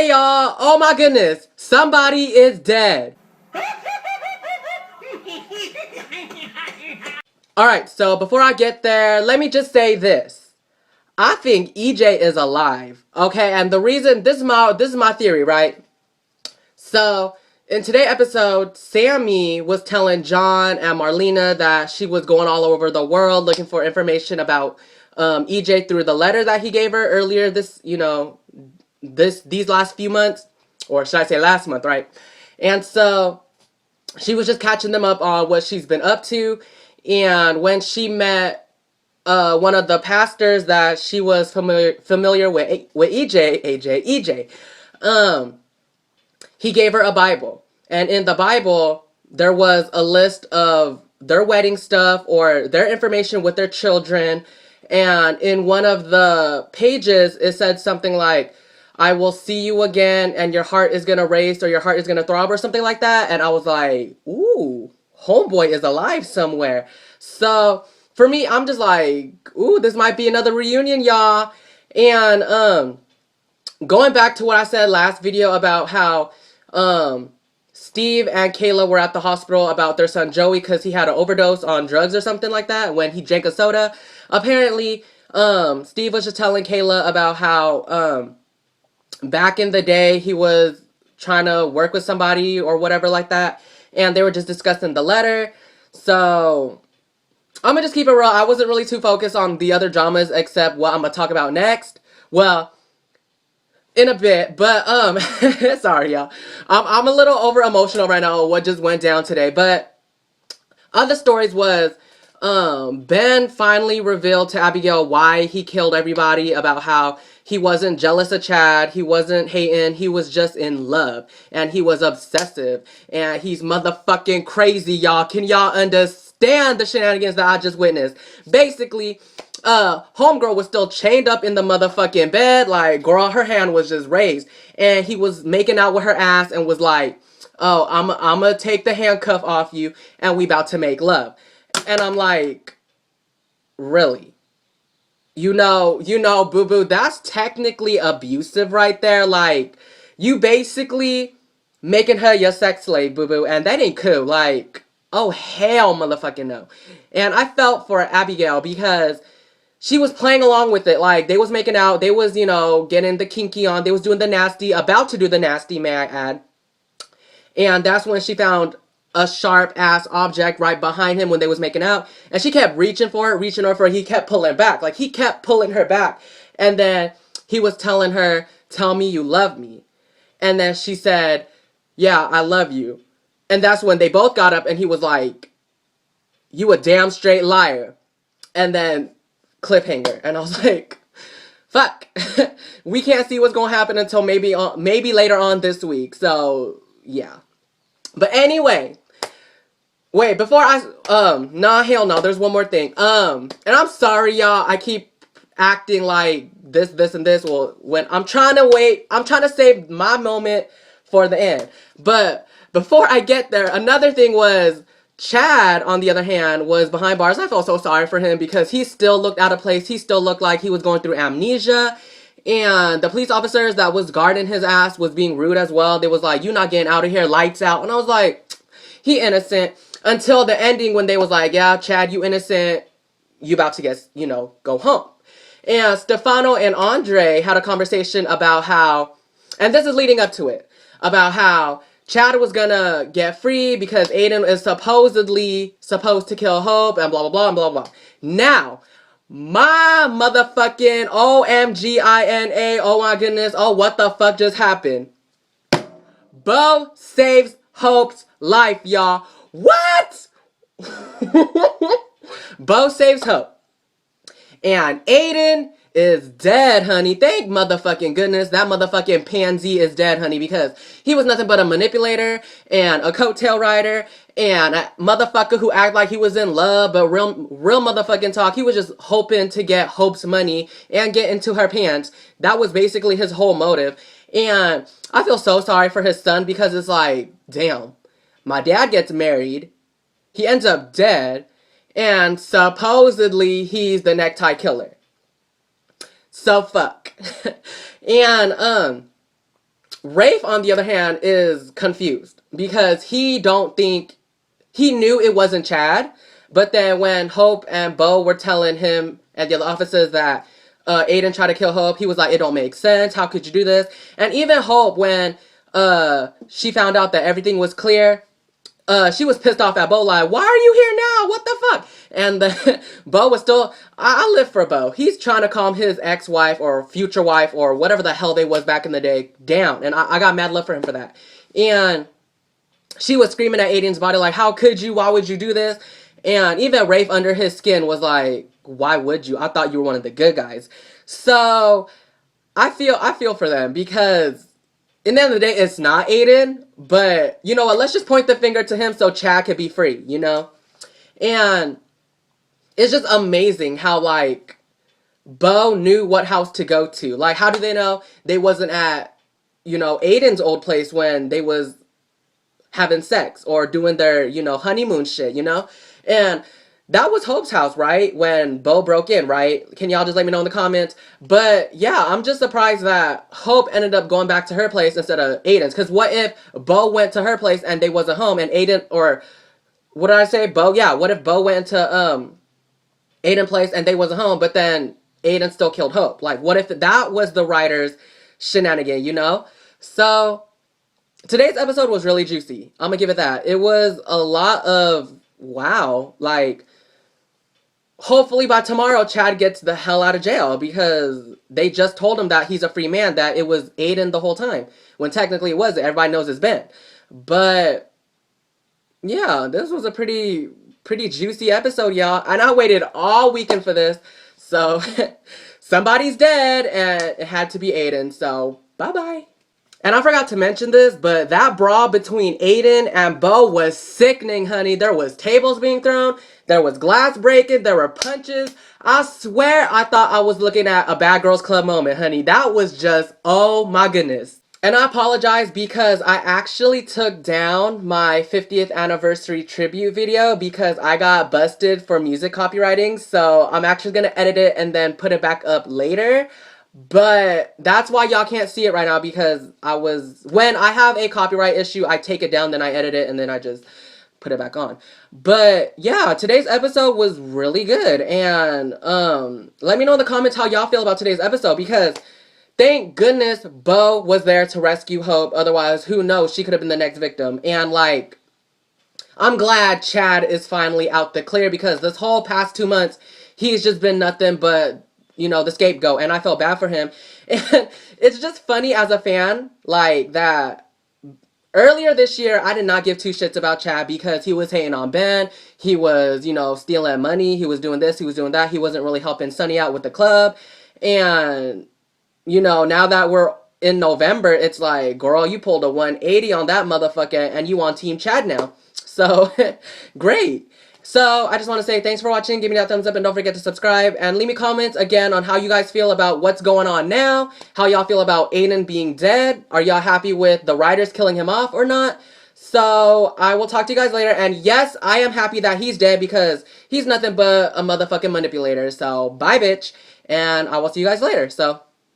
Hey y'all, oh my goodness, somebody is dead. Alright, so before I get there, let me just say this. I think EJ is alive, okay? And the reason, this is my theory, right? So, in today's episode, Sammy was telling John and Marlena that she was going all over the world looking for information about EJ through the letter that he gave her earlier these last few months, or should I say last month, right? And so she was just catching them up on what she's been up to. And when she met one of the pastors that she was familiar with EJ, he gave her a Bible. And in the Bible, there was a list of their wedding stuff or their information with their children. And in one of the pages, it said something like, I will see you again and your heart is going to race or your heart is going to throb or something like that. And I was like, ooh, homeboy is alive somewhere. So for me, I'm just like, ooh, this might be another reunion, y'all. And going back to what I said last video about how Steve and Kayla were at the hospital about their son Joey because he had an overdose on drugs or something like that when he drank a soda. Apparently, Steve was just telling Kayla about how back in the day he was trying to work with somebody or whatever like that, and they were just discussing the letter. So I'm gonna just keep it real. I wasn't really too focused on the other dramas except what I'm gonna talk about next. Well, in a bit, but sorry y'all. I'm a little over emotional right now what just went down today, but other stories was Ben finally revealed to Abigail why he killed everybody, about how he wasn't jealous of Chad, he wasn't hating, he was just in love, and he was obsessive, and he's motherfucking crazy, y'all. Can y'all understand the shenanigans that I just witnessed? Basically, homegirl was still chained up in the motherfucking bed, like, girl, her hand was just raised, and he was making out with her ass and was like, oh, I'm gonna take the handcuff off you, and we about to make love. And I'm like, really? You know, boo-boo, that's technically abusive right there. Like, you basically making her your sex slave, boo-boo, and that ain't cool. Like, oh, hell motherfucking no. And I felt for Abigail because she was playing along with it. Like, they was making out, they was, getting the kinky on, they was doing the nasty, about to do the nasty, may I add. And that's when she found a sharp-ass object right behind him when they was making out. And she kept reaching for it. He kept pulling back. Like, he kept pulling her back. And then he was telling her, tell me you love me. And then she said, yeah, I love you. And that's when they both got up and he was like, you a damn straight liar. And then cliffhanger. And I was like, fuck. We can't see what's going to happen until maybe later on this week. So, yeah. But anyway, wait, before nah, hell no, there's one more thing. And I'm sorry, y'all, I keep acting like this, and this. Well, when I'm trying to save my moment for the end. But before I get there, another thing was, Chad, on the other hand, was behind bars. I felt so sorry for him because he still looked out of place. He still looked like he was going through amnesia. And the police officers that was guarding his ass was being rude as well. They was like, you not getting out of here, lights out. And I was like, he innocent. Until the ending when they was like, yeah, Chad, you innocent. You about to get, go home. And Stefano and Andre had a conversation about how, and this is leading up to it, about how Chad was gonna get free because Aiden is supposedly supposed to kill Hope and blah, blah, blah, and blah, blah. Now, my motherfucking OMGINA, oh my goodness, oh what the fuck just happened? Bo saves Hope's life, y'all. What? Bo saves Hope. And Aiden is dead, honey. Thank motherfucking goodness that motherfucking pansy is dead, honey, because he was nothing but a manipulator and a coattail rider and a motherfucker who acted like he was in love, but real motherfucking talk. He was just hoping to get Hope's money and get into her pants. That was basically his whole motive. And I feel so sorry for his son because it's like, damn, my dad gets married, he ends up dead, and supposedly he's the necktie killer. So fuck. And Rafe, on the other hand, is confused because he knew it wasn't Chad, but then when Hope and Bo were telling him and the other officers that Aiden tried to kill Hope, he was like, it don't make sense. How could you do this? And even Hope, when she found out that everything was clear, she was pissed off at Bo, like, why are you here now? What the fuck? And Bo was still, I live for Bo. He's trying to calm his ex-wife or future wife or whatever the hell they was back in the day down. And I got mad love for him for that. And she was screaming at Aiden's body, like, how could you? Why would you do this? And even Rafe under his skin was like, why would you? I thought you were one of the good guys. So I feel for them because in the end of the day, it's not Aiden, but you know what? Let's just point the finger to him so Chad could be free, you know? And it's just amazing how, like, Bo knew what house to go to. Like, how do they know they wasn't at, you know, Aiden's old place when they was having sex or doing their, you know, honeymoon shit, you know? And that was Hope's house, right? When Bo broke in, right? Can y'all just let me know in the comments? But yeah, I'm just surprised that Hope ended up going back to her place instead of Aiden's. Because what if Bo went to her place and they wasn't home and Aiden, or what did I say? Bo? Yeah, what if Bo went to Aiden's place and they wasn't home, but then Aiden still killed Hope? Like, what if that was the writer's shenanigan, you know? So today's episode was really juicy. I'm gonna give it that. It was a lot of wow. Like, hopefully by tomorrow, Chad gets the hell out of jail because they just told him that he's a free man, that it was Aiden the whole time, when technically it wasn't. Everybody knows it's Ben. But yeah, this was a pretty juicy episode, y'all. And I waited all weekend for this. So somebody's dead and it had to be Aiden. So bye-bye. And I forgot to mention this, but that brawl between Aiden and Bo was sickening, honey. There was tables being thrown. There was glass breaking. There were punches. I swear I thought I was looking at a Bad Girls Club moment, honey. That was just, oh my goodness. And I apologize because I actually took down my 50th anniversary tribute video because I got busted for music copywriting. So I'm actually going to edit it and then put it back up later. But that's why y'all can't see it right now, because when I have a copyright issue, I take it down, then I edit it, and then I just put it back on. But yeah, today's episode was really good. And let me know in the comments how y'all feel about today's episode, because thank goodness Bo was there to rescue Hope. Otherwise, who knows, she could have been the next victim. And like, I'm glad Chad is finally out the clear, because this whole past 2 months, he's just been nothing but, you know, the scapegoat, and I felt bad for him. And it's just funny as a fan, like, that earlier this year, I did not give two shits about Chad because he was hating on Ben. He was, you know, stealing money. He was doing this. He was doing that. He wasn't really helping Sonny out with the club. And, you know, now that we're in November, it's like, girl, you pulled a 180 on that motherfucker and you on Team Chad now. So, great. So, I just want to say thanks for watching. Give me that thumbs up and don't forget to subscribe. And leave me comments again on how you guys feel about what's going on now. How y'all feel about Aiden being dead. Are y'all happy with the writers killing him off or not? So, I will talk to you guys later. And yes, I am happy that he's dead because he's nothing but a motherfucking manipulator. So, bye, bitch. And I will see you guys later. So,